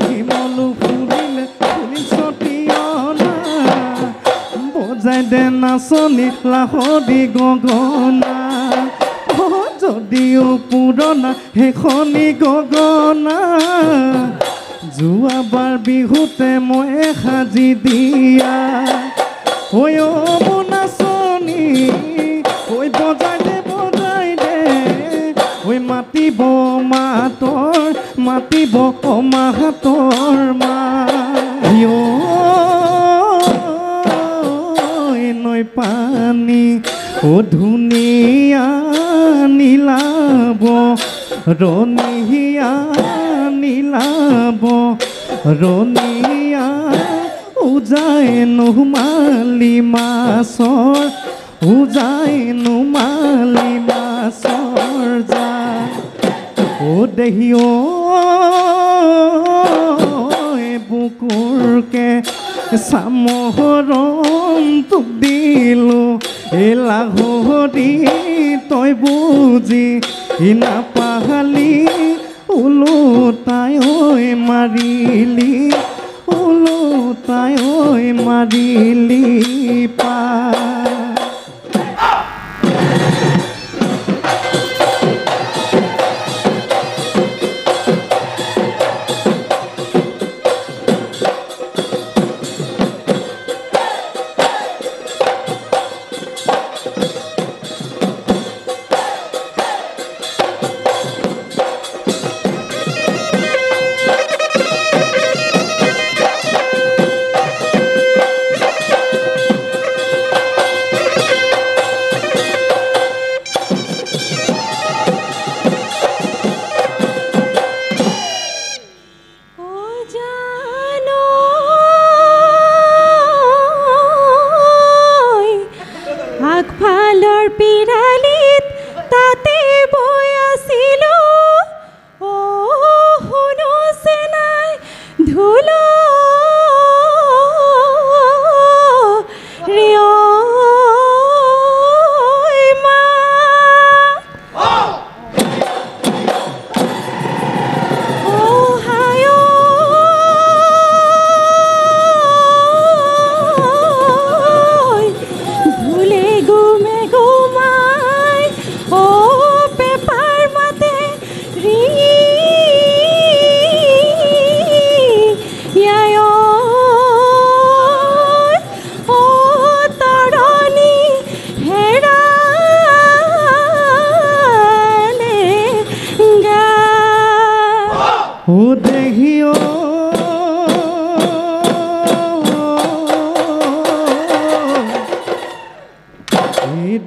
শিমলু ফুলিলে ফুলি ছটিয়না বজাই দে নাচনী লাহৰি গগনা যদিও পুৰণা সেইখনি গগনা যোৱাবাৰ বিহুতে মই সাজি দিয়া ঐ মোৰ নাচনী ঐ বজাই দে ঐ মাতিব মাহাতৰ মা নৈ পানী ধুনীয়া নীলাব ৰঙীয়া নীলাব ৰঙীয়া উজাই নুমালি মাছৰ যা দেহি বুকুৰকে চামহৰণ তোক দিলো লাহৰি তই বুজি নাপাহালি ওলোটাই মাৰিলি পা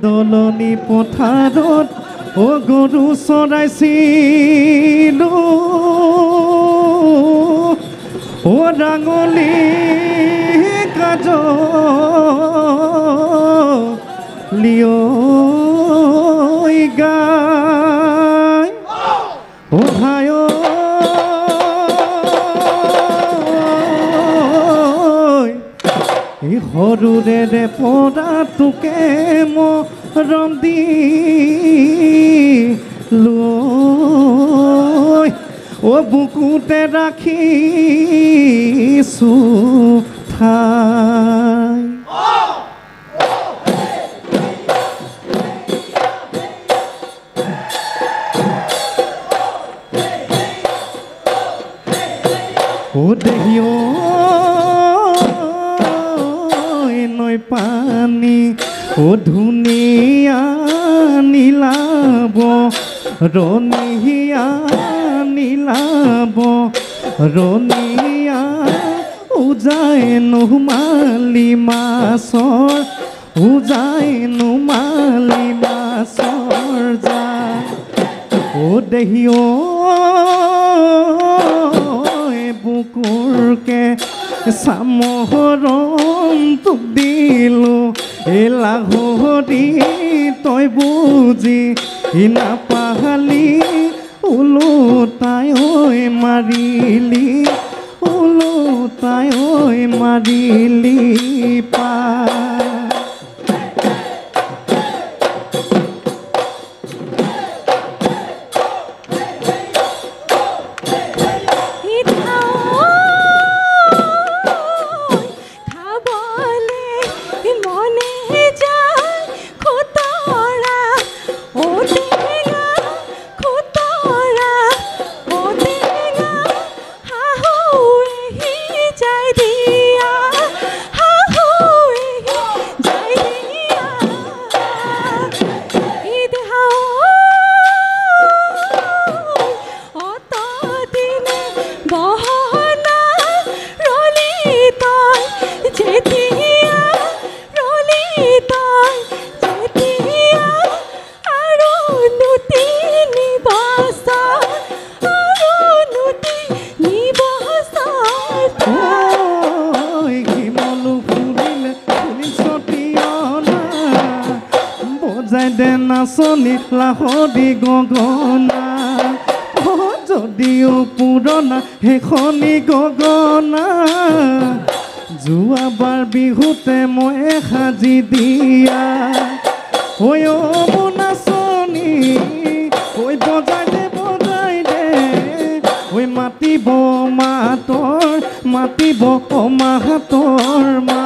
দলনি পথাৰত গৰু চৰাইছিলো ৰাঙলী কাজলি গাই ভাই সৰুৰে পৰা তোকে মৰম দিলো বুকুতে ৰাখিছো ঠাই দেহিও নৈ পানী ধুনীয়া নীলাব ৰঙীয়া নীলাব ৰঙীয়া উজাই নুমালি মাছৰ যা দেহিও বুকুৰকে চামহৰণ তোক দিলো লাহৰি তই বুজি নাপাহালি ওলোটাই মাৰিলি পা It's নাচনী লাহৰি গগনা যদিও পুৰণা সেইখনি গগনা যোৱাবাৰ বিহুতে মই সাজি দিয়া ঐ মোৰ নাচনী ঐ বজাই দে ঐ মাতিব মাহাতৰ মা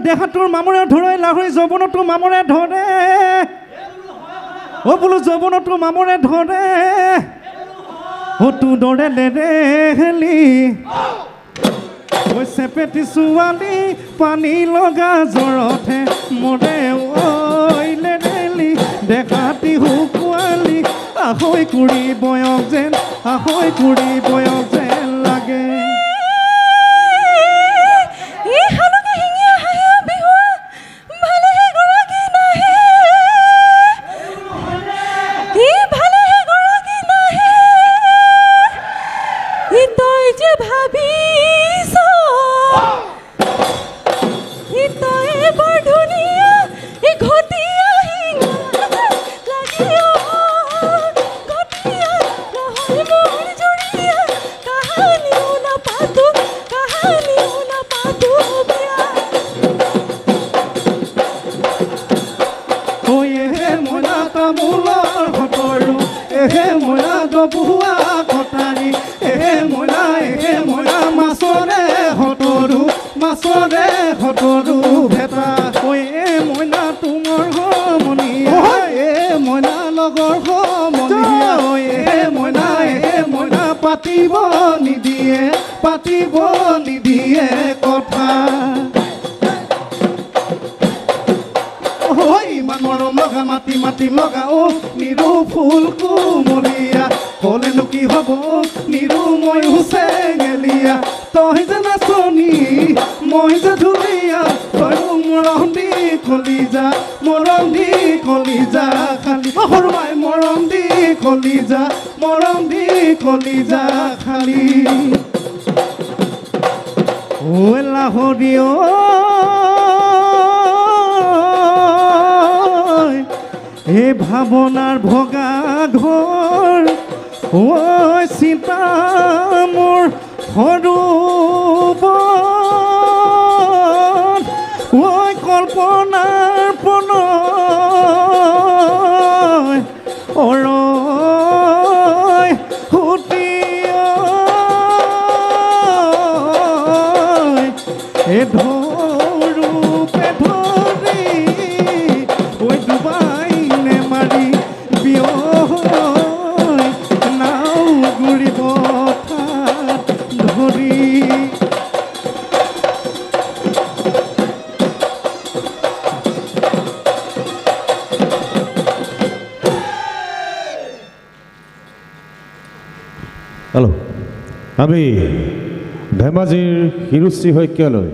দেহাটোৰ মামৰে ধৰে লাহৰি যৌৱনটো মামৰে ধৰে বোলো যৌৱনটো মামৰে ধৰে তোৰ দৰে লেৰেলি চেপেটি ছোৱালী পানী লগা জ্বৰতহে মৰে ঐ লেৰেলি দেখাতি শুকুৱালি আহৈ কুৰি বয়স যেন লাগে পাতিব নিদিয়ে কথা ইমান মৰম লগা মাটি লগা নিৰু ফুল কুমলীয়া ক'লেনো কি হ'ব নিৰু মই চেঙেলীয়া তই যে নাচনী মই যে ধুনীয়া তই মৰম দি কলিজা খালি সৰুমাই মৰম দি কলিজা খালি লাহৰি এই ভাৱনাৰ ভগা ঘৰ ঐ চিন্তা মোৰ সৰু ঐ কল্পনাৰ পনয় অৰয় সুতি এ ধৰূপে ধৰি ঐ ডুবাই নে মাৰি বিয়য় নাও ঘূৰিব ঠাত ধৰি হেল্ল' আমি ধেমাজিৰ শিৰুশ্ৰী শইকীয়ালৈ